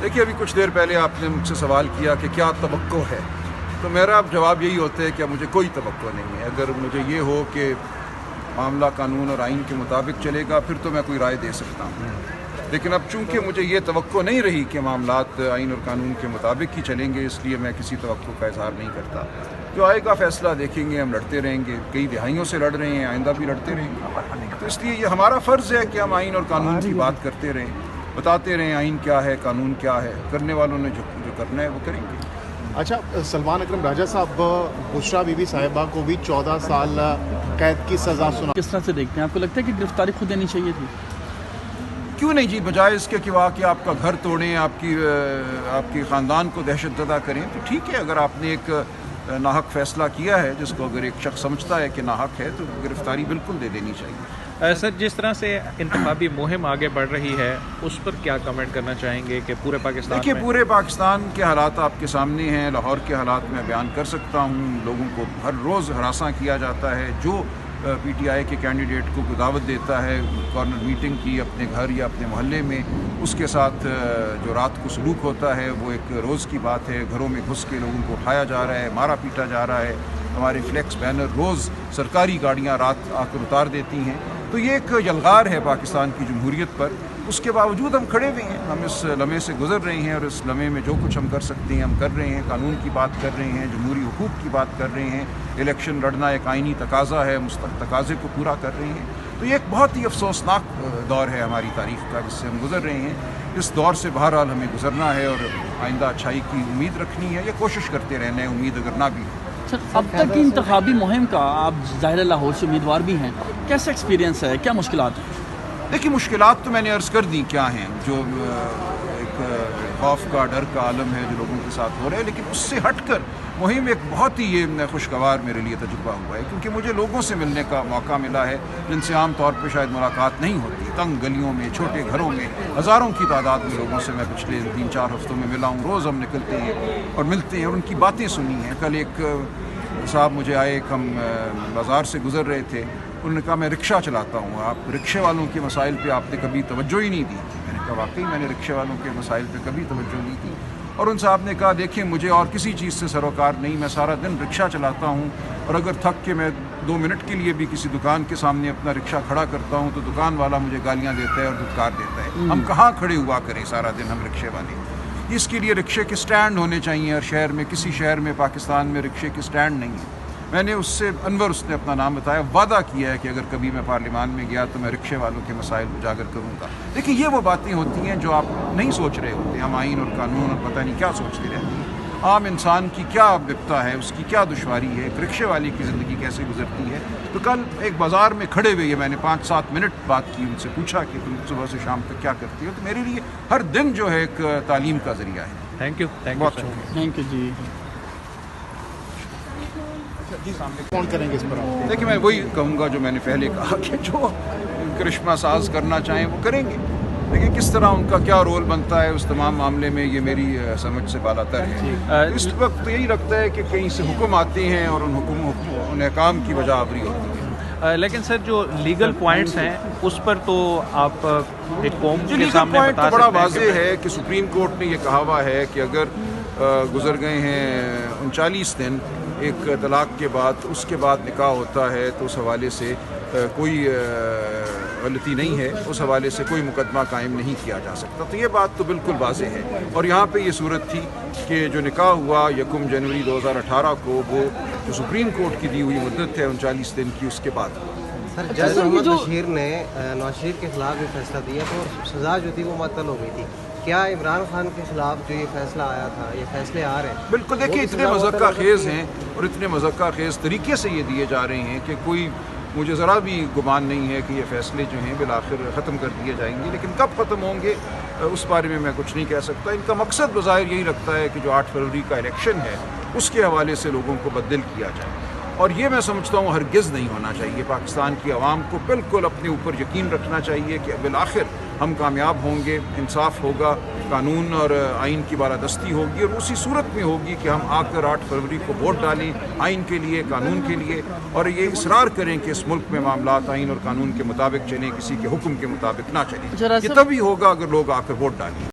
देखिए, अभी कुछ देर पहले आपने मुझसे सवाल किया कि क्या तवक्को है, तो मेरा जवाब यही होता है कि मुझे कोई तवक्को नहीं है। अगर मुझे ये हो कि मामला कानून और आइन के मुताबिक चलेगा फिर तो मैं कोई राय दे सकता हूँ, लेकिन अब चूंकि मुझे ये तवक्को नहीं रही कि मामलात आइन और कानून के मुताबिक ही चलेंगे, इसलिए मैं किसी तवक्को का इजहार नहीं करता। जो आएगा फैसला देखेंगे, हम लड़ते रहेंगे, कई दिहाइयों से लड़ रहे हैं, आइंदा भी लड़ते रहेंगे। तो इसलिए ये हमारा फ़र्ज़ है कि हम आइन और कानून की बात करते रहें, बताते रहें आइन क्या है, कानून क्या है, करने वालों ने जो करना है वो करेंगे। अच्छा, सलमान अकरम राजा साहब, बुशरा बीबी साहिबा को भी 14 साल कैद की सज़ा सुना, किस तरह से देखते हैं? आपको लगता है कि गिरफ्तारी खुद देनी चाहिए थी? क्यों नहीं जी, बजाय इसके कि वाह कि आपका घर तोड़ें, आपकी ख़ानदान को दहशतज़दा करें, तो ठीक है। अगर आपने एक नाहक फ़ैसला किया है जिसको अगर एक शख्स समझता है कि नाहक है, तो गिरफ्तारी बिल्कुल दे देनी चाहिए। सर, जिस तरह से इंतखाबी मुहिम आगे बढ़ रही है उस पर क्या कमेंट करना चाहेंगे कि पूरे पाकिस्तान देखिए, में? पूरे पाकिस्तान के हालात आपके सामने हैं। लाहौर के हालात मैं बयान कर सकता हूँ। लोगों को हर रोज़ हरासा किया जाता है। जो पीटीआई के कैंडिडेट को दावत देता है कॉर्नर मीटिंग की अपने घर या अपने मोहल्ले में, उसके साथ जो रात को सलूक होता है वो एक रोज़ की बात है। घरों में घुस के लोगों को उठाया जा रहा है, मारा पीटा जा रहा है। हमारे फ्लेक्स बैनर रोज़ सरकारी गाड़ियाँ रात आकर उतार देती हैं। तो ये एक यलगार है पाकिस्तान की जमहूरियत पर। उसके बावजूद हम खड़े हुए हैं, हम इस लम्हे से गुजर रहे हैं और इस लम्हे में जो कुछ हम कर सकते हैं हम कर रहे हैं। कानून की बात कर रहे हैं, जमहूरी हुकूक की बात कर रहे हैं। इलेक्शन लड़ना एक आइनी तकाज़ा है, मुस्तक़ तकाज़े को पूरा कर रहे हैं। तो ये एक बहुत ही अफसोसनाक दौर है हमारी तारीख़ का जिससे हम गुजर रहे हैं। इस दौर से बहरहाल हमें गुजरना है और आइंदा अच्छाई की उम्मीद रखनी है, या कोशिश करते रहना है, उम्मीद अगर ना भी हो। सर, अब तक की इंतखाबी मुहिम का, आप ज़ाहिर लाहौर से उम्मीदवार भी हैं, कैसा एक्सपीरियंस है, क्या मुश्किलात हैं? देखिए, मुश्किलात तो मैंने अर्ज़ कर दी क्या हैं। जो एक खौफ का, डर का आलम है जो लोगों के साथ हो रहा है, लेकिन उससे हटकर मुहिम एक बहुत ही ये खुशगवार मेरे लिए तजुर्बा हुआ है, क्योंकि मुझे लोगों से मिलने का मौका मिला है जिनसे आम तौर पर शायद मुलाकात नहीं होती। तंग गलियों में, छोटे घरों में हज़ारों की तादाद में लोगों से मैं पिछले 3-4 हफ्तों में मिला हूँ। रोज़ हम निकलते हैं और मिलते हैं और उनकी बातें सुनी हैं। कल एक साहब मुझे आए, एक हम बाज़ार से गुज़र रहे थे, उन्होंने कहा मैं रिक्शा चलाता हूँ, आप रिक्शे वालों के मसाइल पे आपने कभी तवज्जो ही नहीं दी। मैंने कहा वाकई मैंने रिक्शे वालों के मसाइल पे कभी तवज्जो नहीं दी। और उन साहब ने कहा देखिए, मुझे और किसी चीज़ से सरोकार नहीं, मैं सारा दिन रिक्शा चलाता हूँ और अगर थक के मैं 2 मिनट के लिए भी किसी दुकान के सामने अपना रिक्शा खड़ा करता हूँ तो दुकान वाला मुझे गालियाँ देता है और धुतकार देता है। हम कहाँ खड़े हुआ करें सारा दिन हम रिक्शे वाले? इसके लिए रिक्शे के स्टैंड होने चाहिए हर शहर में। किसी शहर में पाकिस्तान में रिक्शे के स्टैंड नहीं है। मैंने उससे, अनवर उसने अपना नाम बताया, वादा किया है कि अगर कभी मैं पार्लियामान में गया तो मैं रिक्शे वालों के मसाइल उजागर करूँगा। देखिए, ये वो बातें होती हैं जो आप नहीं सोच रहे होते। हम आइन और कानून और पता नहीं क्या सोचते रहते हैं। आम इंसान की क्या विपता है, उसकी क्या दुश्वारी है, एक रिक्शे वाले की ज़िंदगी कैसे गुजरती है। तो कल एक बाज़ार में खड़े हुए मैंने 5-7 मिनट बात की, उनसे पूछा कि तुम सुबह से शाम तक क्या करती हो। तो मेरे लिए हर दिन जो है एक तालीम का ज़रिया है। थैंक यू बहुत सर। शुक्रिया। थैंक यू जी। कौन करेंगे इस पर आप? देखिए, मैं वही कहूँगा जो मैंने पहले कहा कि जो करिश्मा साज करना चाहें वो करेंगे। देखिए, किस तरह उनका क्या रोल बनता है उस तमाम मामले में, ये मेरी समझ से बालातर है। इस वक्त यही लगता है कि कहीं से हुक्म आते हैं और उन अहकाम की वजह आवरी होती है। लेकिन सर, जो लीगल पॉइंट्स हैं उस पर तो आप एक कौम के लीगल सामने पॉइंट बता तो बड़ा सकते हैं वाज़ेह है कि सुप्रीम कोर्ट ने ये कहा हुआ है कि अगर गुजर गए हैं 39 दिन एक तलाक के बाद, उसके बाद निकाह होता है, तो उस हवाले से कोई गलती नहीं है, उस हवाले से कोई मुकदमा कायम नहीं किया जा सकता। तो ये बात तो बिल्कुल वाज़ेह है। और यहाँ पे ये सूरत थी कि जो निकाह हुआ 1 जनवरी 2018 को, वो जो सुप्रीम कोर्ट की दी हुई मुद्दत है 39 दिन की, उसके बाद। सर, जज मोहम्मद बशीर ने नवाज शरीफ के खिलाफ भी फैसला दिया तो सज़ा जो थी वो मुअत्तल हो गई थी। क्या इमरान खान के खिलाफ जो ये फैसला आया था, ये फैसले आ रहे हैं? बिल्कुल। देखिए, इतने मज़क्का खेज़ हैं और इतने मज़क्का खेज़ तरीके से ये दिए जा रहे हैं कि कोई, मुझे ज़रा भी गुमान नहीं है कि ये फ़ैसले जो हैं बिलाखिर ख़त्म कर दिए जाएंगे। लेकिन कब ख़त्म होंगे उस बारे में मैं कुछ नहीं कह सकता। इनका मकसद बज़ाहिर यही रखता है कि जो 8 फरवरी का इलेक्शन है उसके हवाले से लोगों को बददिल किया जाए, और ये मैं समझता हूँ हरगिज़ नहीं होना चाहिए। पाकिस्तान की आवाम को बिल्कुल अपने ऊपर यकीन रखना चाहिए कि बिलाखिर हम कामयाब होंगे, इंसाफ होगा, कानून और आइन की बालादस्ती होगी, और उसी सूरत में होगी कि हम आकर 8 फरवरी को वोट डालें आइन के लिए, कानून के लिए, और ये इसरार करें कि इस मुल्क में मामलात आइन और कानून के मुताबिक चलें, किसी के हुक्म के मुताबिक ना चलें। ये तभी होगा अगर लोग आकर वोट डालें।